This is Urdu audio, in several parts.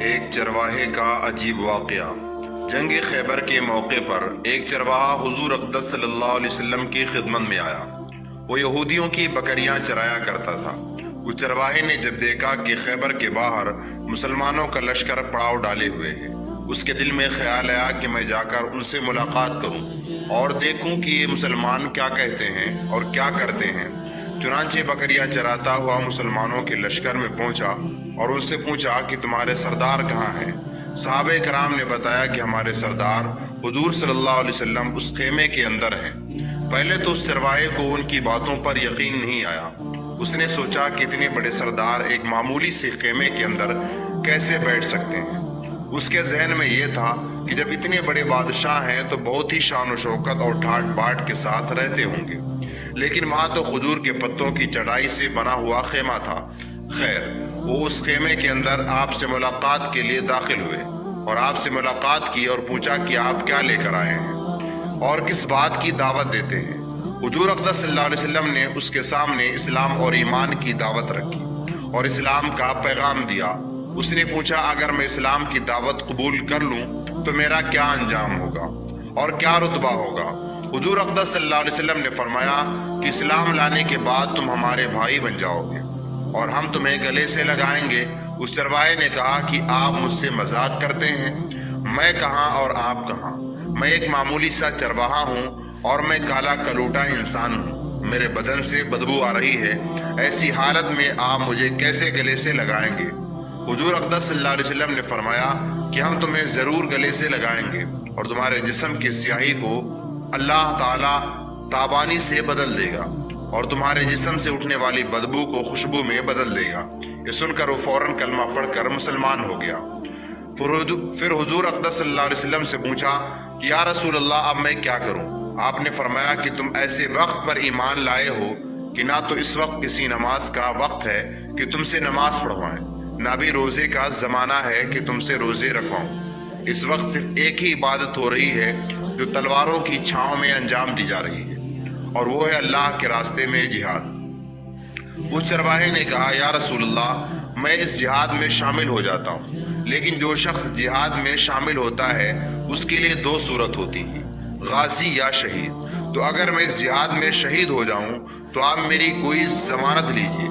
ایک چرواہے کا عجیب واقعہ۔ جنگ خیبر کے موقع پر ایک چرواہا حضور اقدس صلی اللہ علیہ وسلم کی خدمت میں آیا۔ وہ یہودیوں کی بکریاں چرایا کرتا تھا۔ اس چرواہے نے جب دیکھا کہ خیبر کے باہر مسلمانوں کا لشکر پڑاؤ ڈالے ہوئے ہے، اس کے دل میں خیال آیا کہ میں جا کر ان سے ملاقات کروں اور دیکھوں کہ یہ مسلمان کیا کہتے ہیں اور کیا کرتے ہیں۔ چنانچہ بکریاں چراتا ہوا مسلمانوں کے لشکر میں پہنچا اور ان سے پوچھا کہ تمہارے سردار کہاں ہیں؟ صحابہ کرام نے بتایا کہ ہمارے سردار حضور صلی اللہ علیہ وسلم اس خیمے کے اندر ہیں۔ پہلے تو اس چرواہے کو ان کی باتوں پر یقین نہیں آیا۔ اس نے سوچا کہ اتنے بڑے سردار ایک معمولی سے خیمے کے اندر کیسے بیٹھ سکتے ہیں۔ اس کے ذہن میں یہ تھا کہ جب اتنے بڑے بادشاہ ہیں تو بہت ہی شان و شوکت اور ٹھاٹ باٹ کے ساتھ رہتے ہوں گے، لیکن وہاں تو کھجور کے پتوں کی چڑھائی سے بنا ہوا خیمہ تھا۔ خیر، وہ اس خیمے کے اندر آپ سے ملاقات کے لیے داخل ہوئے اور آپ سے ملاقات کی اور پوچھا کہ آپ کیا لے کر آئے ہیں اور کس بات کی دعوت دیتے ہیں۔ حضور اقدس صلی اللہ علیہ وسلم نے اس کے سامنے اسلام اور ایمان کی دعوت رکھی اور اسلام کا پیغام دیا۔ اس نے پوچھا اگر میں اسلام کی دعوت قبول کر لوں تو میرا کیا انجام ہوگا اور کیا رتبہ ہوگا؟ حضور اقدس صلی اللہ علیہ وسلم نے فرمایا کہ اسلام لانے کے بعد تم ہمارے بھائی بن جاؤ گے اور ہم تمہیں گلے سے لگائیں گے۔ اس چرواہے نے کہا کہ آپ مجھ سے مذاق کرتے ہیں؟ میں کہاں اور آپ کہاں؟ میں ایک معمولی سا چرواہا ہوں اور میں کالا کلوٹا انسان ہوں۔ میرے بدن سے بدبو آ رہی ہے، ایسی حالت میں آپ مجھے کیسے گلے سے لگائیں گے؟ حضور اقدس صلی اللہ علیہ وسلم نے فرمایا کہ ہم تمہیں ضرور گلے سے لگائیں گے اور تمہارے جسم کی سیاہی کو اللہ تعالیٰ تابانی سے بدل دے گا اور تمہارے جسم سے اٹھنے والی بدبو کو خوشبو میں بدل دے گا۔ یہ سن کر وہ فوراً کلمہ پڑھ کر مسلمان ہو گیا۔ پھر حضور اقدس صلی اللہ علیہ وسلم سے پوچھا کہ یا رسول اللہ اب میں کیا کروں؟ آپ نے فرمایا کہ تم ایسے وقت پر ایمان لائے ہو کہ نہ تو اس وقت کسی نماز کا وقت ہے کہ تم سے نماز پڑھوائیں، نہ بھی روزے کا زمانہ ہے کہ تم سے روزے رکھواؤں۔ اس وقت صرف ایک ہی عبادت ہو رہی ہے جو تلواروں کی چھاؤں میں انجام دی جا رہی ہے، اور وہ ہے اللہ کے راستے میں جہاد۔ اس چرواہے نے کہا یا رسول اللہ میں اس جہاد میں شامل ہو جاتا ہوں، لیکن جو شخص جہاد میں شامل ہوتا ہے اس کے لیے دو صورت ہوتی ہیں، غازی یا شہید۔ تو اگر میں اس جہاد میں شہید ہو جاؤں تو آپ میری کوئی ضمانت لیجیے۔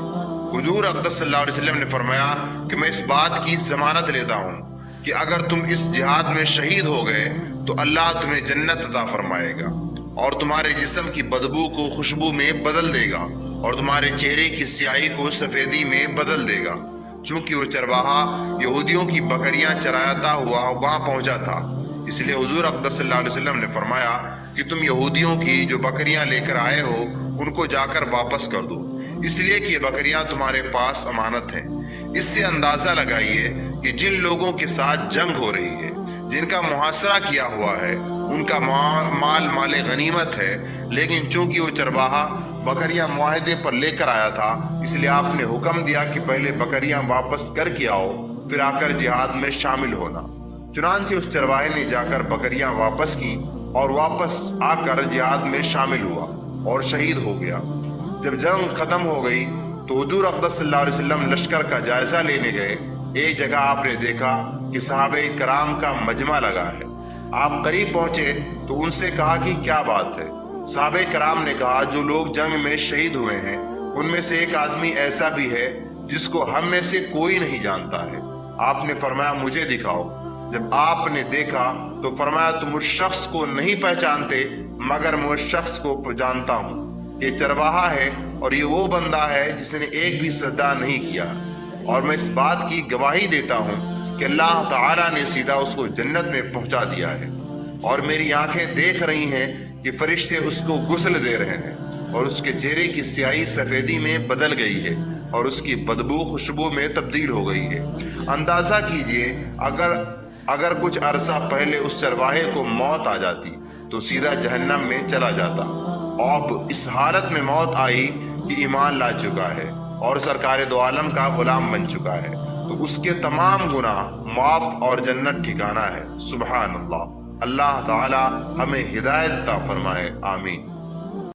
حضور اقدس صلی اللہ علیہ وسلم نے فرمایا کہ میں اس بات کی ضمانت لیتا ہوں کہ اگر تم اس جہاد میں شہید ہو گئے تو اللہ تمہیں جنت عطا فرمائے گا اور تمہارے جسم کی بدبو کو خوشبو میں بدل دے گا اور تمہارے چہرے کی سیاہی کو سفیدی میں بدل دے گا۔ چونکہ وہ چرواہا یہودیوں کی بکریاں چراتا ہوا وہاں پہنچا تھا، اس لیے حضور اقدس صلی اللہ علیہ وسلم نے فرمایا کہ تم یہودیوں کی جو بکریاں لے کر آئے ہو ان کو جا کر واپس کر دو، اس لیے کہ یہ بکریاں تمہارے پاس امانت ہیں۔ اس سے اندازہ لگائیے کہ جن لوگوں کے ساتھ جنگ ہو رہی ہے، جن کا محاصرہ کیا ہوا ہے، ان کا مال غنیمت ہے، لیکن چونکہ وہ چرواہا بکریاں معاہدے پر لے کر آیا تھا، اس لیے آپ نے حکم دیا کہ پہلے بکریاں واپس کر کے آؤ، پھر آ کر جہاد میں شامل ہونا۔ چنانچہ اس چرواہے نے جا کر بکریاں واپس کی اور واپس آ کر جہاد میں شامل ہوا اور شہید ہو گیا۔ جب جنگ ختم ہو گئی تو حضور اقدس صلی اللہ علیہ وسلم لشکر کا جائزہ لینے گئے۔ ایک جگہ آپ نے دیکھا کہ صحابہ کرام کا مجمع لگا ہے۔ آپ قریب پہنچے تو ان سے کہا کہ کیا بات ہے؟ صحابہ کرام نے کہا جو لوگ جنگ میں شہید ہوئے ہیں ان میں سے ایک آدمی ایسا بھی ہے جس کو ہم میں سے کوئی نہیں جانتا ہے۔ آپ نے فرمایا مجھے دکھاؤ۔ جب آپ نے دیکھا تو فرمایا تم اس شخص کو نہیں پہچانتے مگر میں اس شخص کو جانتا ہوں۔ یہ چرواہا ہے اور یہ وہ بندہ ہے جس نے ایک بھی سجدہ نہیں کیا، اور میں اس بات کی گواہی دیتا ہوں کہ اللہ تعالیٰ نے سیدھا اس کو جنت میں پہنچا دیا ہے، اور میری آنکھیں دیکھ رہی ہیں کہ فرشتے اس کو غسل دے رہے ہیں اور اس کے چہرے کی سیاہی سفیدی میں بدل گئی ہے اور اس کی بدبو خوشبو میں تبدیل ہو گئی ہے۔ اندازہ کیجئے اگر کچھ عرصہ پہلے اس چرواہے کو موت آ جاتی تو سیدھا جہنم میں چلا جاتا، اب اس حالت میں موت آئی کہ ایمان لا چکا ہے اور سرکار دو عالم کا غلام بن چکا ہے، تو اس کے تمام گناہ معاف اور جنت ٹھکانہ ہے۔ سبحان اللہ۔ اللہ تعالی ہمیں ہدایت عطا فرمائے، آمین۔